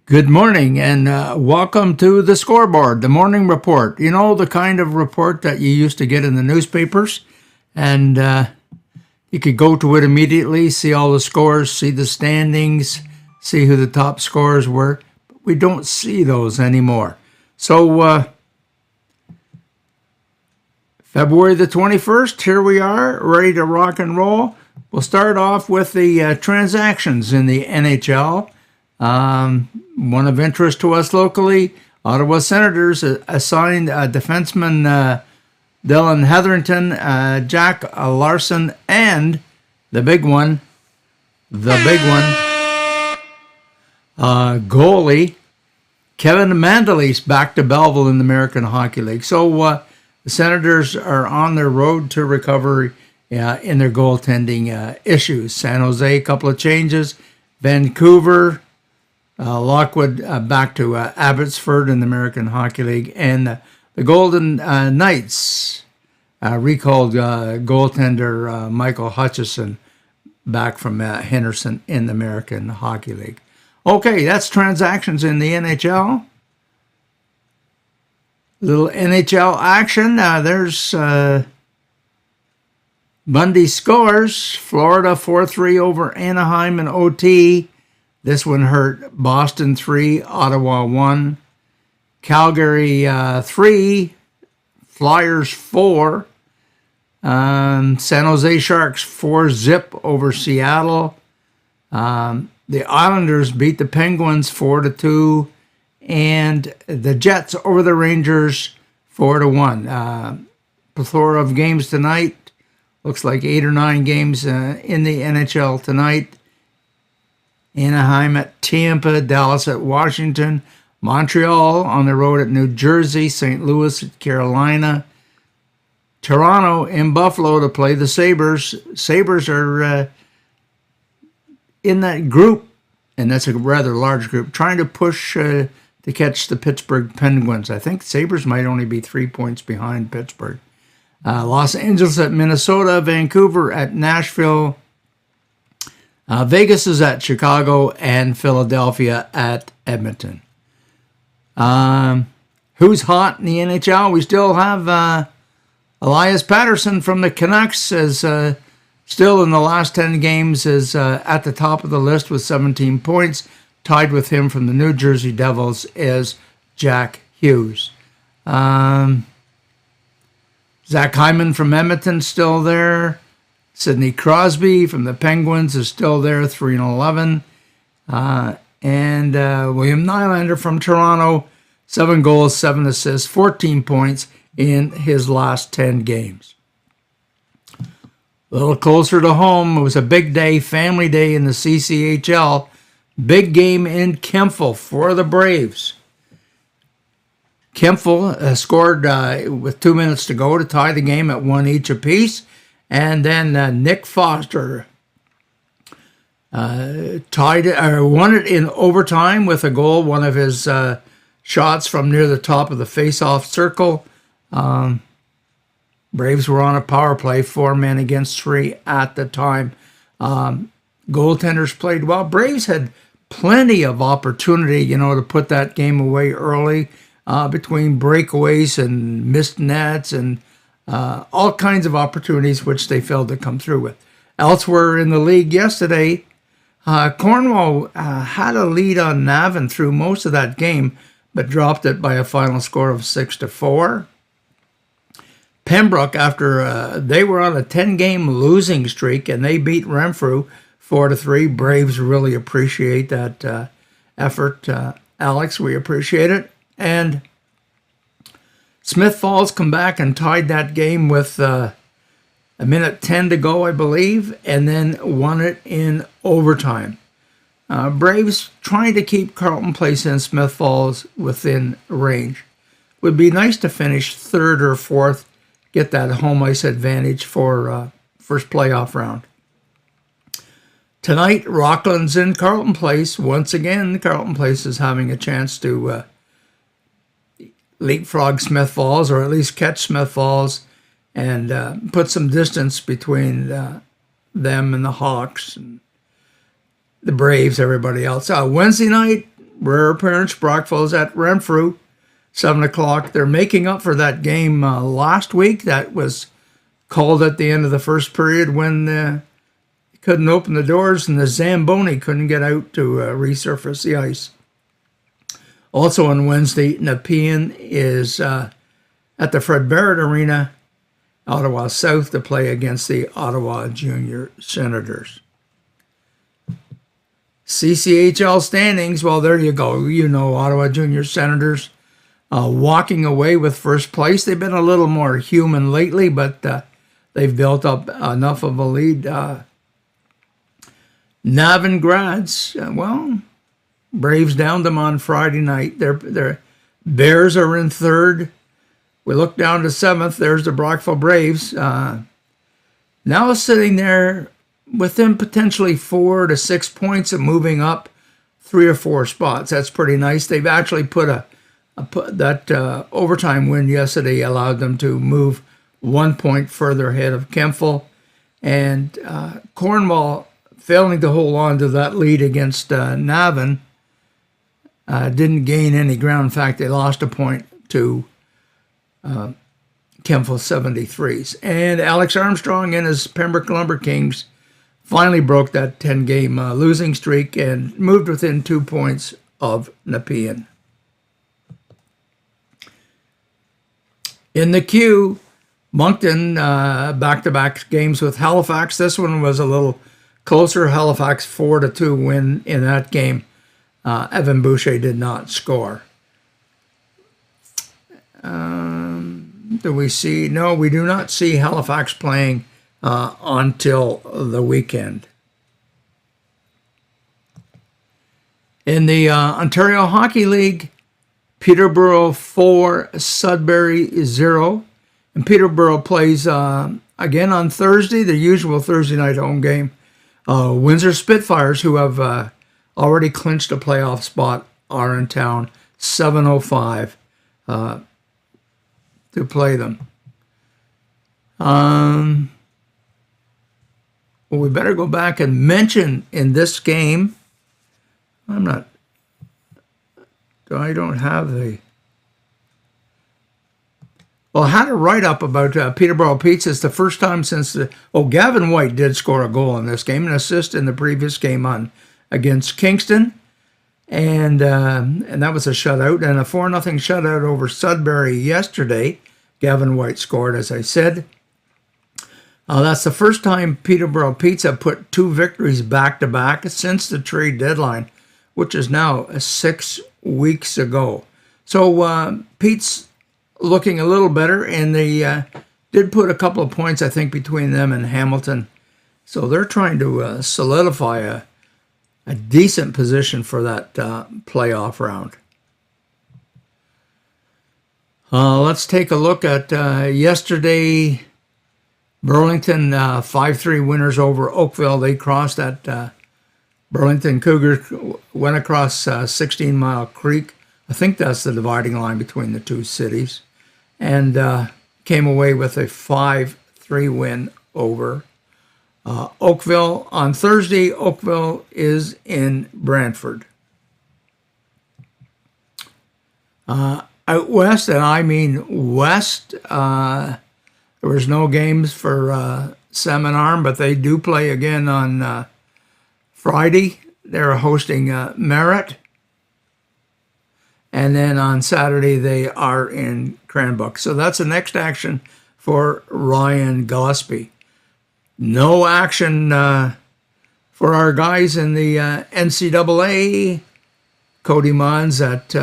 Good morning and welcome to the scoreboard, the morning report. You know, the kind of report that you used to get in the newspapers, and you could go to it immediately, see all the scores, see the standings, see who the top scorers were. But we don't see those anymore. So February the 21st, here we are, ready to rock and roll. We'll start off with the transactions in the NHL. One of interest to us locally, Ottawa Senators assigned defenseman Dylan Hetherington, Jack Larson, and the big one, goalie Kevin Mandolese back to Belleville in the American Hockey League. So the Senators are on their road to recovery in their goaltending issues. San Jose, a couple of changes. Vancouver, Lockwood back to Abbotsford in the American Hockey League, and the Golden Knights recalled goaltender Michael Hutchison back from Henderson in the American Hockey League. Okay, that's transactions in the NHL. Little NHL action. There's Bundy scores. Florida 4-3 over Anaheim in OT. This one hurt. Boston 3, Ottawa 1. Calgary 3, Flyers 4. San Jose Sharks 4-0 over Seattle. The Islanders beat the Penguins 4-2. And the Jets over the Rangers 4-1. Plethora of games tonight. Looks like 8 or 9 games in the NHL tonight. Anaheim at Tampa, Dallas at Washington, Montreal on the road at New Jersey, St. Louis at Carolina, Toronto in Buffalo to play the Sabres. Sabres are in that group, and that's a rather large group, trying to push to catch the Pittsburgh Penguins. I think Sabres might only be 3 points behind Pittsburgh. Los Angeles at Minnesota, Vancouver at Nashville, Vegas is at Chicago, and Philadelphia at Edmonton. Who's hot in the NHL? We still have Elias Patterson from the Canucks is still in the last 10 games is at the top of the list with 17 points. Tied with him from the New Jersey Devils is Jack Hughes. Zach Hyman from Edmonton still there. Sidney Crosby from the Penguins is still there, 3-11. And William Nylander from Toronto, 7 goals, 7 assists, 14 points in his last 10 games. A little closer to home, it was a big day, family day in the CCHL. Big game in Kemptville for the Braves. Kemptville scored with 2 minutes to go to tie the game at 1 each apiece. And then Nick Foster won it in overtime with a goal, one of his shots from near the top of the face-off circle. Braves were on a power play, 4 men against 3 at the time. Goaltenders played well. Braves had plenty of opportunity, to put that game away early between breakaways and missed nets and all kinds of opportunities which they failed to come through with. Elsewhere in the league yesterday, Cornwall had a lead on Navan through most of that game, but dropped it by a final score of 6-4. Pembroke, after they were on a 10-game losing streak, and they beat Renfrew 4-3. Braves really appreciate that effort. Alex, we appreciate it. And Smith Falls come back and tied that game with a minute 10 to go, I believe, and then won it in overtime. Braves trying to keep Carleton Place and Smith Falls within range. Would be nice to finish 3rd or 4th, get that home ice advantage for first playoff round. Tonight, Rockland's in Carleton Place. Once again, Carleton Place is having a chance to leapfrog Smith Falls, or at least catch Smith Falls, and put some distance between them and the Hawks and the Braves, everybody else. Wednesday night, rare appearance. Brockville's at Renfrew, 7 o'clock. They're making up for that game last week that was called at the end of the first period when they couldn't open the doors and the Zamboni couldn't get out to resurface the ice. Also on Wednesday, Nepean is at the Fred Barrett Arena, Ottawa South, to play against the Ottawa Junior Senators. CCHL standings, well, there you go. You know, Ottawa Junior Senators walking away with first place. They've been a little more human lately, but they've built up enough of a lead. Navan Grads, well, Braves downed them on Friday night. Their Bears are in third. We look down to seventh. There's the Brockville Braves. Now sitting there within potentially 4 to 6 points of moving up 3 or 4 spots. That's pretty nice. They've actually put that overtime win yesterday allowed them to move 1 point further ahead of Kempfel. And Cornwall, failing to hold on to that lead against Navan, didn't gain any ground. In fact, they lost a point to Kempfel 73s. And Alex Armstrong and his Pembroke Lumber Kings finally broke that 10-game losing streak and moved within 2 points of Nepean. In the queue, Moncton, back-to-back games with Halifax. This one was a little closer. Halifax 4-2 win in that game. Evan Boucher did not score. Do we see? No, we do not see Halifax playing until the weekend. In the Ontario Hockey League, Peterborough 4, Sudbury 0. And Peterborough plays again on Thursday, the usual Thursday night home game. Windsor Spitfires, who have already clinched a playoff spot, are in town, 7:05 to play them. Well, we better go back and mention in this game, I don't have the... Well, I had a write-up about Peterborough Pizza. It's the first time since Gavin White did score a goal in this game, an assist in the previous game against Kingston. And that was a shutout, and a 4-0 shutout over Sudbury yesterday. Gavin White scored, as I said. That's the first time Peterborough Pizza put 2 victories back-to-back since the trade deadline, which is now 6 weeks ago. So Pete's looking a little better, and they did put a couple of points, I think, between them and Hamilton. So they're trying to solidify a decent position for that playoff round. Let's take a look at yesterday. Burlington 5-3 winners over Oakville. They crossed that Burlington Cougars went across 16 Mile Creek. I think that's the dividing line between the two cities. And came away with a 5-3 win over Oakville. On Thursday, Oakville is in Brantford. Out west, and I mean west, there was no games for Salmon Arm, but they do play again on Friday. They're hosting Merritt. And then on Saturday, they are in Cranbrook. So that's the next action for Ryan Gillespie. No action for our guys in the NCAA. Cody Mons at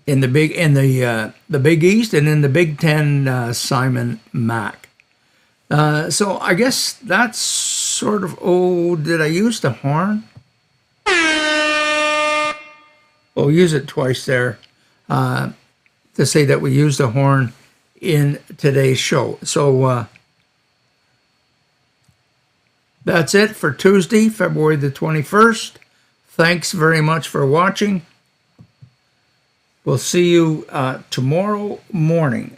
in the Big East, and in the Big Ten, Simon Mack. So I guess that's sort of. Oh, did I use the horn? We'll use it twice there to say that we used the horn in today's show. So that's it for Tuesday, February the 21st. Thanks very much for watching. We'll see you tomorrow morning.